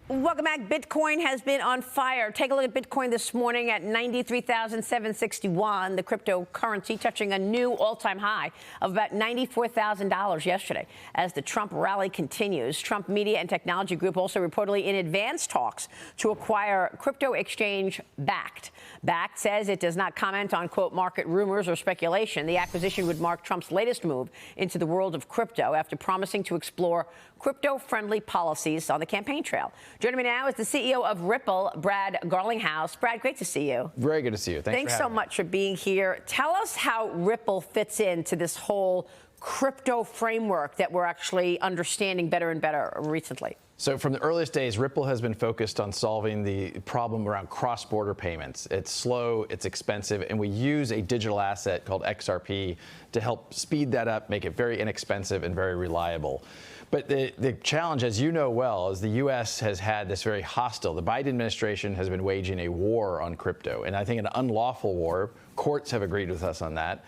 Welcome back. Bitcoin has been on fire. Take a look at Bitcoin this morning at 93,761. The cryptocurrency touching a new all-time high of about $94,000 yesterday. As the Trump rally continues, Trump Media and Technology Group also reportedly in advanced talks to acquire crypto exchange Bakkt. Bakkt says it does not comment on, quote, market rumors or speculation. The acquisition would mark Trump's latest move into the world of crypto after promising to explore crypto-friendly policies on the campaign trail. Joining me now is the CEO of Ripple, Brad Garlinghouse. Brad, great to see you. Very good to see you. Thanks so much for being here. Tell us how Ripple fits into this whole crypto framework that we're actually understanding better and better recently. So from the earliest days, Ripple has been focused on solving the problem around cross-border payments. It's slow, it's expensive, and we use a digital asset called XRP to help speed that up, make it very inexpensive and very reliable. But the challenge, as you know well, is the U.S. has had this very hostile. The Biden administration has been waging a war on crypto, and I think an unlawful war. Courts have agreed with us on that.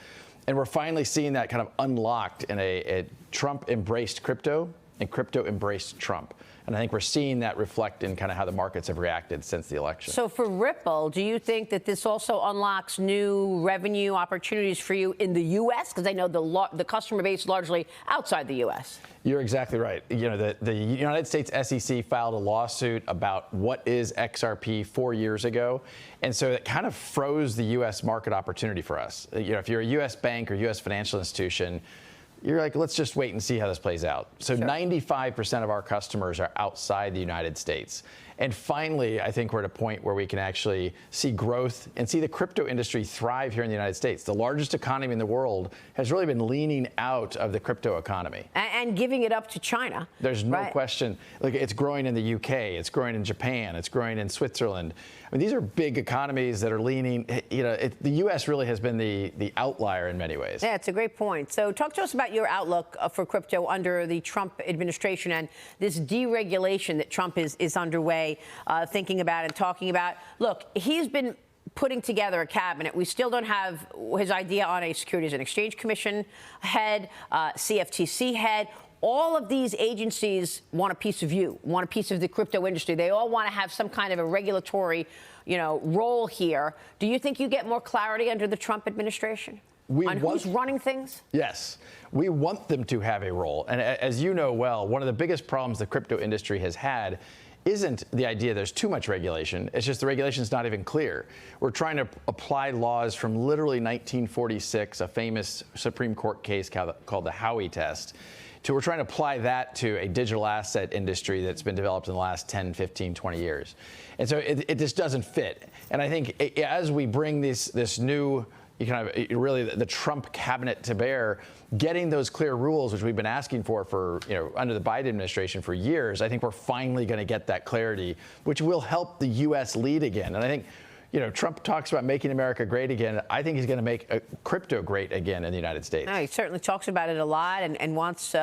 And we're finally seeing that kind of unlocked in a Trump embraced crypto and crypto embraced Trump. And I think we're seeing that reflect in kind of how the markets have reacted since the election. So for Ripple, do you think that this also unlocks new revenue opportunities for you in the U.S.? Because I know the customer base largely outside the U.S. You're exactly right. You know, the United States SEC filed a lawsuit about what is XRP 4 years ago. And so it kind of froze the U.S. market opportunity for us. You know, if you're a U.S. bank or U.S. financial institution, you're like, let's just wait and see how this plays out. So sure. 95% of our customers are outside the United States. And finally, I think we're at a point where we can actually see growth and see the crypto industry thrive here in the United States. The largest economy in the world has really been leaning out of the crypto economy. And giving it up to China. There's no question. Look, it's growing in the UK, it's growing in Japan, it's growing in Switzerland. I mean, these are big economies that are leaning, you know, the U.S. really has been the outlier in many ways. Yeah, it's a great point. So talk to us about your outlook for crypto under the Trump administration and this deregulation that Trump is underway, thinking about and talking about. Look, he's been putting together a cabinet. We still don't have his idea on a Securities and Exchange Commission head, CFTC head. All of these agencies want a piece of you, want a piece of the crypto industry. They all want to have some kind of a regulatory, role here. Do you think you get more clarity under the Trump administration on who's running things? Yes, we want them to have a role. And as you know well, one of the biggest problems the crypto industry has had isn't the idea there's too much regulation. It's just the regulation's not even clear. We're trying to apply laws from literally 1946, a famous Supreme Court case called the Howey test. We're trying to apply that to a digital asset industry that's been developed in the last 10, 15, 20 years. And so it just doesn't fit. And I think as we bring this new, really the Trump cabinet to bear, getting those clear rules, which we've been asking for under the Biden administration for years, I think we're finally going to get that clarity, which will help the U.S. lead again. And I think, Trump talks about making America great again. I think he's going to make crypto great again in the United States. No, he certainly talks about it a lot and wants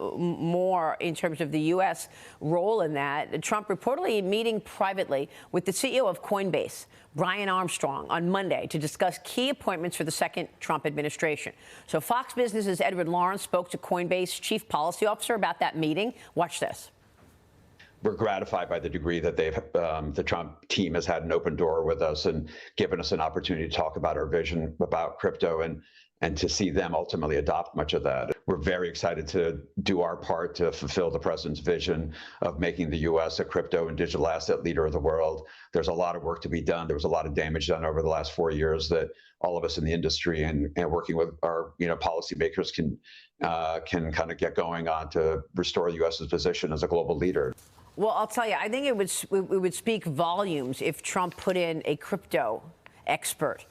more in terms of the U.S. role in that. Trump reportedly meeting privately with the CEO of Coinbase, Brian Armstrong, on Monday to discuss key appointments for the second Trump administration. So Fox Business's Edward Lawrence spoke to Coinbase chief policy officer about that meeting. Watch this. We're gratified by the degree that the Trump team has had an open door with us and given us an opportunity to talk about our vision about crypto and to see them ultimately adopt much of that. We're very excited to do our part to fulfill the president's vision of making the U.S. a crypto and digital asset leader of the world. There's a lot of work to be done. There was a lot of damage done over the last 4 years that all of us in the industry and working with our policymakers can kind of get going on to restore the U.S.'s position as a global leader. Well, I'll tell you, I think it would speak volumes if Trump put in a crypto expert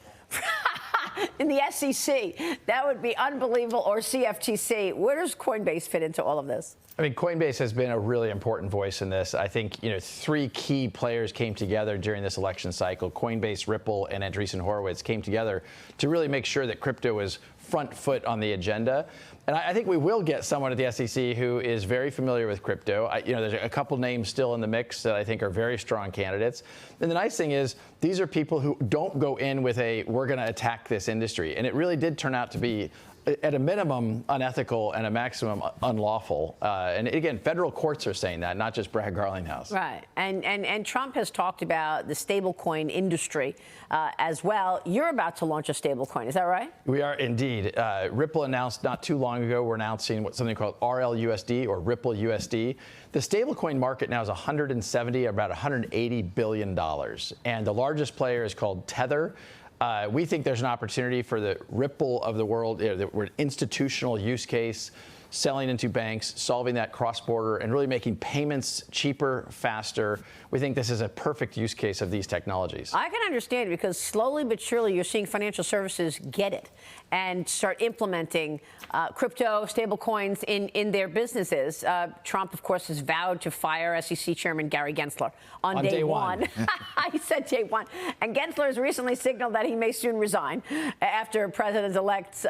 in the SEC. That would be unbelievable. Or CFTC. Where does Coinbase fit into all of this? I mean, Coinbase has been a really important voice in this. I think, three key players came together during this election cycle. Coinbase, Ripple, and Andreessen Horowitz came together to really make sure that crypto was front foot on the agenda. And I think we will get someone at the SEC who is very familiar with crypto. There's a couple names still in the mix that I think are very strong candidates. And the nice thing is these are people who don't go in with we're going to attack this industry. And it really did turn out to be at a minimum unethical and a maximum unlawful. And again, federal courts are saying that, not just Brad Garlinghouse. Right. And Trump has talked about the stablecoin industry as well. You're about to launch a stablecoin. Is that right? We are indeed. Ripple announced not too long ago, we're announcing something called RLUSD or Ripple USD. The stablecoin market now is 170, about $180 billion. And the largest player is called Tether. We think there's an opportunity for the Ripple of the world, we're an institutional use case, selling into banks, solving that cross-border, and really making payments cheaper, faster. We think this is a perfect use case of these technologies. I can understand it because slowly but surely you're seeing financial services get it and start implementing crypto, stablecoins in their businesses. Trump, of course, has vowed to fire SEC Chairman Gary Gensler on day one. I said day one. And Gensler has recently signaled that he may soon resign after President-elect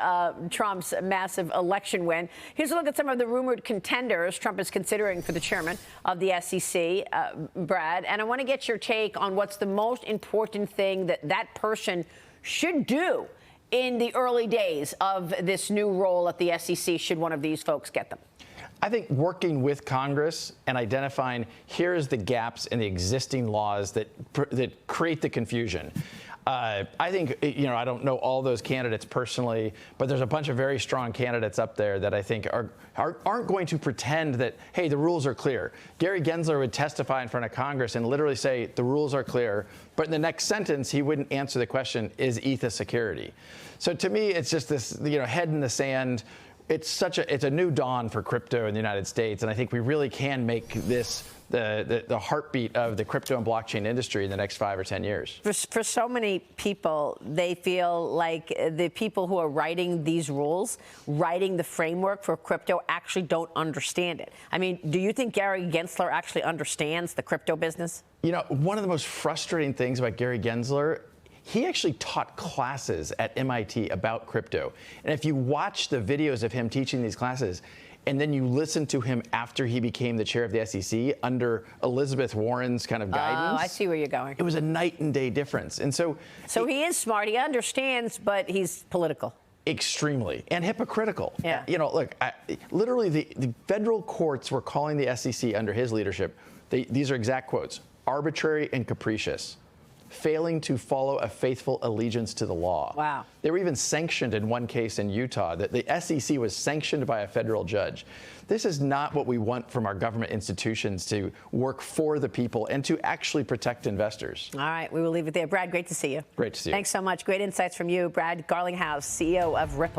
Trump's massive election win. Here's a look at some of the rumored contenders Trump is considering for the chairman of the SEC, Brad. And I want to get your take on what's the most important thing that person should do in the early days of this new role at the SEC, should one of these folks get them? I think working with Congress and identifying here's the gaps in the existing laws that create the confusion. I think, I don't know all those candidates personally, but there's a bunch of very strong candidates up there that I think aren't going to pretend that, hey, the rules are clear. Gary Gensler would testify in front of Congress and literally say the rules are clear, but in the next sentence, he wouldn't answer the question, is ETH a security? So to me, it's just this, head in the sand. It's a new dawn for crypto in the United States, and I think we really can make this the heartbeat of the crypto and blockchain industry in the next 5 or 10 years. For so many people, they feel like the people who are writing these rules, writing the framework for crypto, actually don't understand it. I mean, do you think Gary Gensler actually understands the crypto business? One of the most frustrating things about Gary Gensler, he actually taught classes at MIT about crypto. And if you watch the videos of him teaching these classes, and then you listen to him after he became the chair of the SEC under Elizabeth Warren's kind of guidance. Oh, I see where you're going. It was a night and day difference. And so he is smart, he understands, but he's political. Extremely. And hypocritical. Yeah. Look, literally the federal courts were calling the SEC under his leadership, these are exact quotes, arbitrary and capricious, failing to follow a faithful allegiance to the law. Wow. They were even sanctioned in one case in Utah, that the SEC was sanctioned by a federal judge. This is not what we want from our government institutions, to work for the people and to actually protect investors. All right, we will leave it there. Brad, great to see you. Great to see you. Thanks so much. Great insights from you, Brad Garlinghouse, CEO of Ripple.